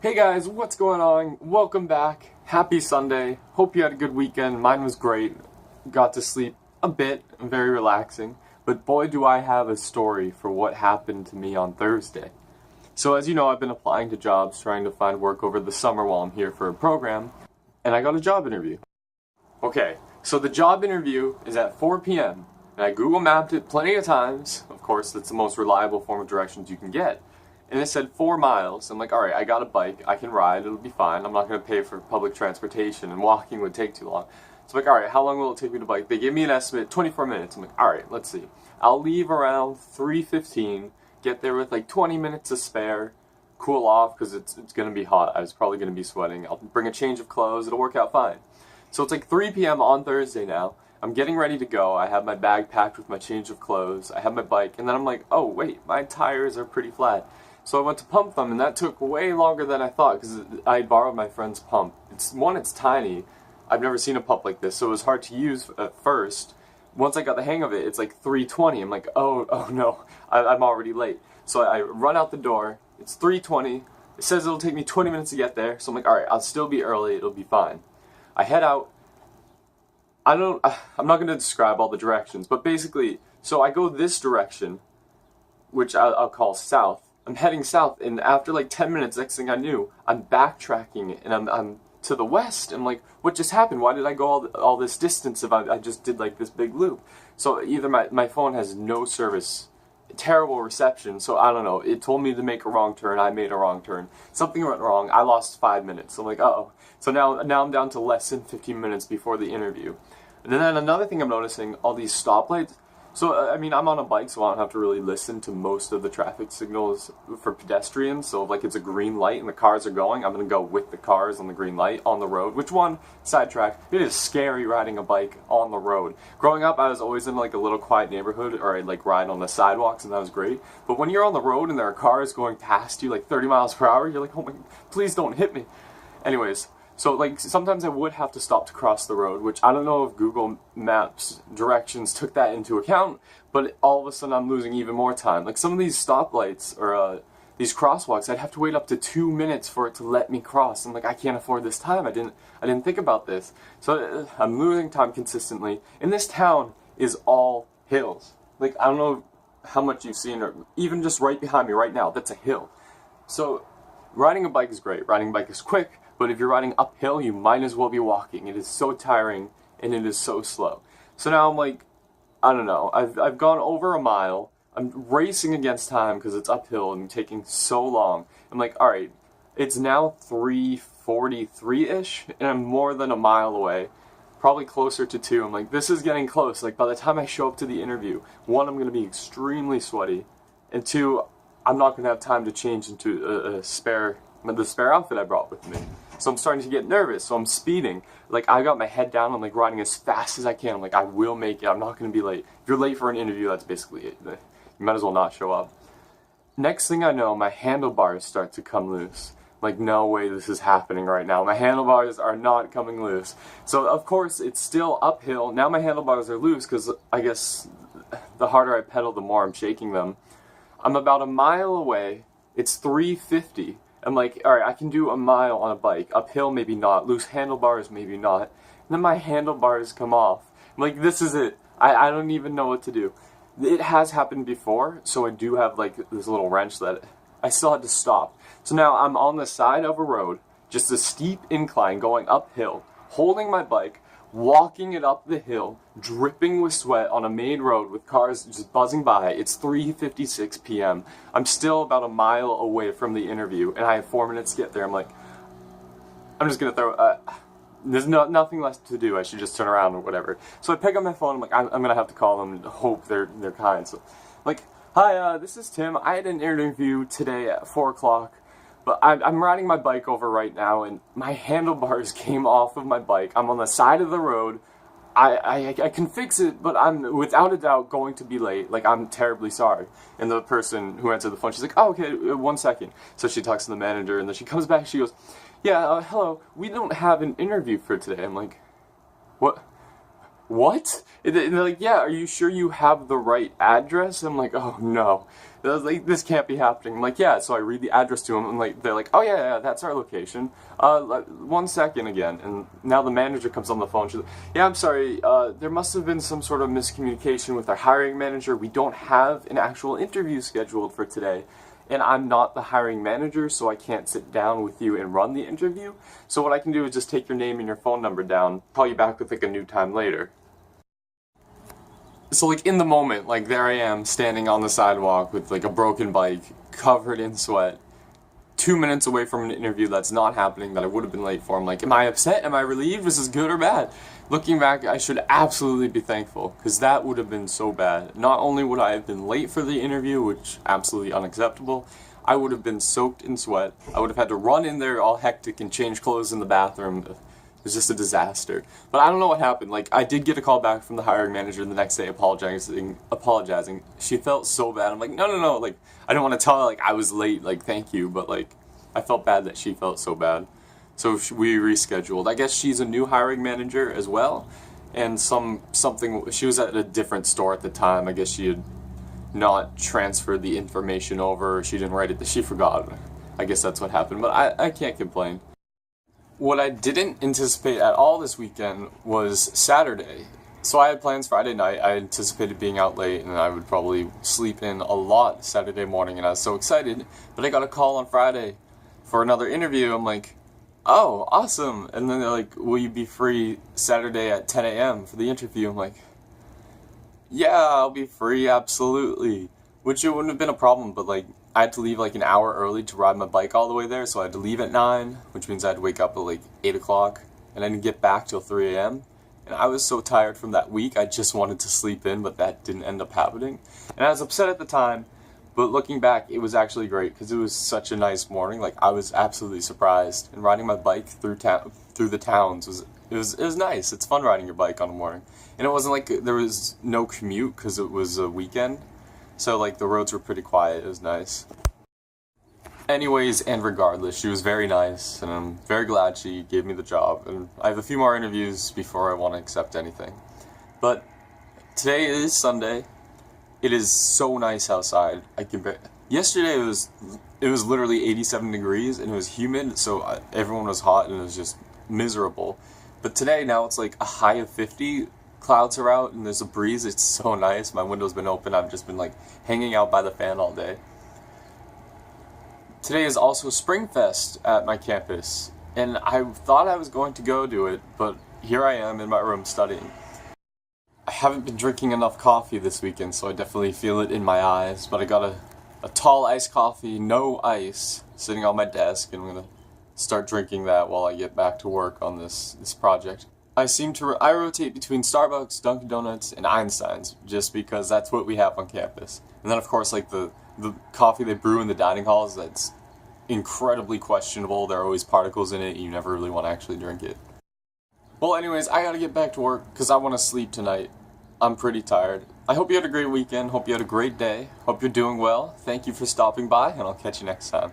Hey guys, what's going on? Welcome back. Happy Sunday. Hope you had a good weekend. Mine was great. Got to sleep a bit, very relaxing. But boy, do I have a story for what happened to me on Thursday. So as you know, I've been applying to jobs, trying to find work over the summer while I'm here for a program, and I got a job interview. Okay, so the job interview is at 4 p.m. and I Google mapped it plenty of times. Of course, that's the most reliable form of directions you can get. And it said 4 miles. I'm like, alright, I got a bike, I can ride, it'll be fine. I'm not going to pay for public transportation, and walking would take too long. So I'm like, alright, how long will it take me to bike? They gave me an estimate, 24 minutes. I'm like, alright, let's see. I'll leave around 3:15, get there with like 20 minutes to spare, cool off, because it's going to be hot. I was probably going to be sweating. I'll bring a change of clothes, it'll work out fine. So it's like 3 p.m. on Thursday now. I'm getting ready to go. I have my bag packed with my change of clothes. I have my bike, and then I'm like, oh wait, my tires are pretty flat. So I went to pump them, and that took way longer than I thought because I borrowed my friend's pump. It's tiny. I've never seen a pump like this, so it was hard to use at first. Once I got the hang of it, it's like 3:20. I'm like, oh no, I'm already late. So I run out the door. It's 3:20. It says it'll take me 20 minutes to get there. So I'm like, all right, I'll still be early. It'll be fine. I head out. I'm not going to describe all the directions, but basically, so I go this direction, which I'll call south. I'm heading south, and after like 10 minutes, next thing I knew, I'm backtracking, and I'm to the west. I'm like, what just happened? Why did I go all this distance if I just did like this big loop? So either my phone has no service, terrible reception, so I don't know. It told me to make a wrong turn, I made a wrong turn. Something went wrong, I lost 5 minutes. So I'm like, uh-oh. So now I'm down to less than 15 minutes before the interview. And then another thing I'm noticing, all these stoplights. So, I mean, I'm on a bike, so I don't have to really listen to most of the traffic signals for pedestrians. So, like, it's a green light and the cars are going, I'm going to go with the cars on the green light on the road. Which one? Sidetrack. It is scary riding a bike on the road. Growing up, I was always in, like, a little quiet neighborhood, or I'd, like, ride on the sidewalks, and that was great. But when you're on the road and there are cars going past you, like, 30 miles per hour, you're like, oh my, please don't hit me. Anyways. So, like, sometimes I would have to stop to cross the road, which I don't know if Google Maps directions took that into account, but all of a sudden I'm losing even more time. Like, some of these stoplights, or these crosswalks, I'd have to wait up to 2 minutes for it to let me cross. I'm like, I can't afford this time. I didn't think about this. So, I'm losing time consistently. And this town is all hills. Like, I don't know how much you've seen, or even just right behind me right now, that's a hill. So, riding a bike is great. Riding a bike is quick. But if you're riding uphill, you might as well be walking. It is so tiring, and it is so slow. So now I'm like, I don't know. I've gone over a mile. I'm racing against time because it's uphill and taking so long. I'm like, all right, it's now 3:43-ish, and I'm more than a mile away. Probably closer to 2. I'm like, this is getting close. Like, by the time I show up to the interview, 1, I'm going to be extremely sweaty, and 2, I'm not going to have time to change into the spare outfit I brought with me. So I'm starting to get nervous, so I'm speeding. Like, I got my head down, I'm like riding as fast as I can. I'm like, I will make it, I'm not going to be late. If you're late for an interview, that's basically it. You might as well not show up. Next thing I know, my handlebars start to come loose. Like, no way this is happening right now. My handlebars are not coming loose. So, of course, it's still uphill. Now my handlebars are loose because I guess the harder I pedal, the more I'm shaking them. I'm about a mile away. It's 3:50. I'm like, alright, I can do a mile on a bike. Uphill, maybe not. Loose handlebars, maybe not. And then my handlebars come off. I'm like, this is it. I don't even know what to do. It has happened before, so I do have, like, this little wrench that I still had to stop. So now I'm on the side of a road, just a steep incline going uphill, holding my bike, walking it up the hill, dripping with sweat on a main road with cars just buzzing by. It's 3:56 p.m. I'm still about a mile away from the interview, and I have 4 minutes to get there. I'm like, I'm just gonna throw, there's nothing left to do. I should just turn around or whatever. So I pick up my phone. I'm like, I'm gonna have to call them and hope they're kind. So, like, hi, this is Tim. I had an interview today at 4 o'clock. But I'm riding my bike over right now, and my handlebars came off of my bike. I'm on the side of the road. I can fix it, but I'm without a doubt going to be late. Like, I'm terribly sorry. And the person who answered the phone, she's like, oh, okay, 1 second. So she talks to the manager, and then she comes back, she goes, yeah, hello, we don't have an interview for today. I'm like, what what? And they're like, yeah, are you sure you have the right address? I'm like, oh no. They're like, this can't be happening. I'm like, yeah, so I read the address to them, and like, they're like, oh yeah, that's our location. 1 second again, and now the manager comes on the phone. She's like, yeah, I'm sorry, there must have been some sort of miscommunication with our hiring manager. We don't have an actual interview scheduled for today. And I'm not the hiring manager, so I can't sit down with you and run the interview. So what I can do is just take your name and your phone number down, call you back with like a new time later. So like in the moment, like there I am standing on the sidewalk with like a broken bike, covered in sweat, 2 minutes away from an interview that's not happening, that I would have been late for. I'm like, am I upset? Am I relieved? Is this good or bad? Looking back, I should absolutely be thankful, because that would have been so bad. Not only would I have been late for the interview, which absolutely unacceptable, I would have been soaked in sweat. I would have had to run in there all hectic and change clothes in the bathroom. It was just a disaster. But I don't know what happened. Like, I did get a call back from the hiring manager the next day apologizing. She felt so bad. I'm like, no. Like, I don't want to tell her, like, I was late. Like, thank you. But, like, I felt bad that she felt so bad. So we rescheduled. I guess she's a new hiring manager as well. And something, she was at a different store at the time. I guess she had not transferred the information over. She didn't write it. She forgot. I guess that's what happened. But I can't complain. What I didn't anticipate at all this weekend was Saturday. So I had plans Friday night. I anticipated being out late and I would probably sleep in a lot Saturday morning, and I was so excited. But I got a call on Friday for another interview. I'm like, oh, awesome. And then they're like, will you be free Saturday at 10 a.m. for the interview? I'm like, yeah, I'll be free, absolutely. Which it wouldn't have been a problem, but like, I had to leave like an hour early to ride my bike all the way there, so I had to leave at 9, which means I had to wake up at like 8 o'clock, and I didn't get back till 3 a.m. And I was so tired from that week, I just wanted to sleep in, but that didn't end up happening. And I was upset at the time, but looking back, it was actually great, because it was such a nice morning. Like, I was absolutely surprised, and riding my bike through the towns was nice. It's fun riding your bike on a morning. And it wasn't like there was no commute, because it was a weekend. So, like, the roads were pretty quiet. It was nice. Anyways, and regardless, she was very nice, and I'm very glad she gave me the job. And I have a few more interviews before I want to accept anything. But today is Sunday. It is so nice outside. Yesterday it was literally 87 degrees, and it was humid, so everyone was hot, and it was just miserable. But today, now it's like a high of 50. Clouds are out and there's a breeze. It's so nice. My window's been open. I've just been like hanging out by the fan all day. Today is also Springfest at my campus, and I thought I was going to go do it, but here I am in my room studying. I haven't been drinking enough coffee this weekend, so I definitely feel it in my eyes, but I got a tall iced coffee, no ice, sitting on my desk, and I'm gonna start drinking that while I get back to work on this project. I rotate between Starbucks, Dunkin' Donuts, and Einstein's, just because that's what we have on campus. And then, of course, like the coffee they brew in the dining halls, that's incredibly questionable. There are always particles in it, and you never really want to actually drink it. Well, anyways, I gotta get back to work, because I want to sleep tonight. I'm pretty tired. I hope you had a great weekend. Hope you had a great day. Hope you're doing well. Thank you for stopping by, and I'll catch you next time.